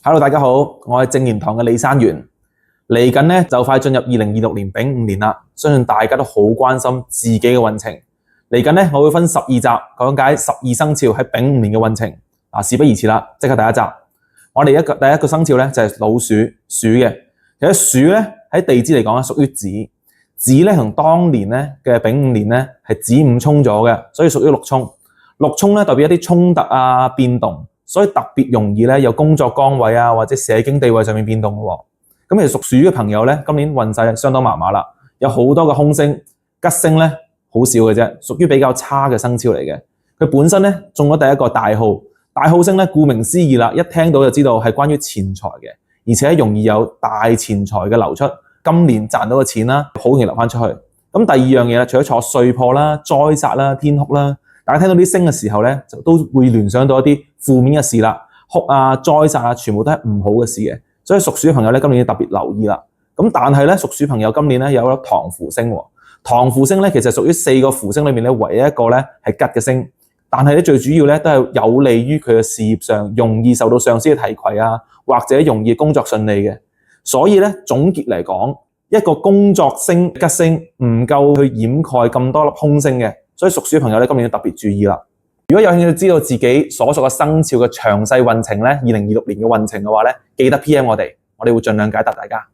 Hello，大家好，我係正言堂嘅李山元。嚟緊呢就快進入2026年丙午年啦，相信大家都好關心自己嘅運程。嚟緊呢，我會分12集講解12生肖喺丙午年嘅運程。事不宜遲啦，即刻第一集。我哋第一個生肖呢就係老鼠，鼠嘅。其實鼠呢喺地支嚟講屬於子，子呢同當年呢嘅丙午年呢係子午衝咗嘅，所以屬於六衝。六衝呢代表一啲衝突啊、變動。所以特別容易有工作崗位啊或者社經地位上面變動嘅喎。咁其實屬鼠嘅朋友呢，今年運勢相當麻麻啦，有好多嘅凶星，吉星呢好少嘅啫，屬於比較差嘅生肖嚟嘅。佢本身呢中咗第一個大號，大號星呢顧名思義啦，一聽到就知道係關於錢財嘅，而且容易有大錢財嘅流出。今年賺到嘅錢啦，好容易流返出去。咁第二樣嘢啦，除咗坐歲破啦、災煞啦、天哭啦。大家聽到啲星嘅時候呢，就都會聯想到一啲負面嘅事啦，哭啊、災煞啊，全部都係唔好嘅事嘅。所以屬鼠嘅朋友呢，今年要特別留意啦。咁但係呢，屬鼠朋友今年呢有咗唐符星喎。唐符星呢其實屬於4個符星裏面呢唯一一個呢係吉嘅星，但係呢最主要呢都係有利於佢嘅事業上，容易受到上司嘅提攜啊，或者容易工作順利嘅。所以呢，總結嚟講，一個工作星吉星唔夠去掩蓋咁多粒凶星嘅。所以屬鼠嘅朋友呢，今年要特別注意啦。如果有興趣知道自己所屬嘅生肖嘅詳細運程呢，2026年嘅運程嘅話呢，記得 PM 我哋會盡量解答大家。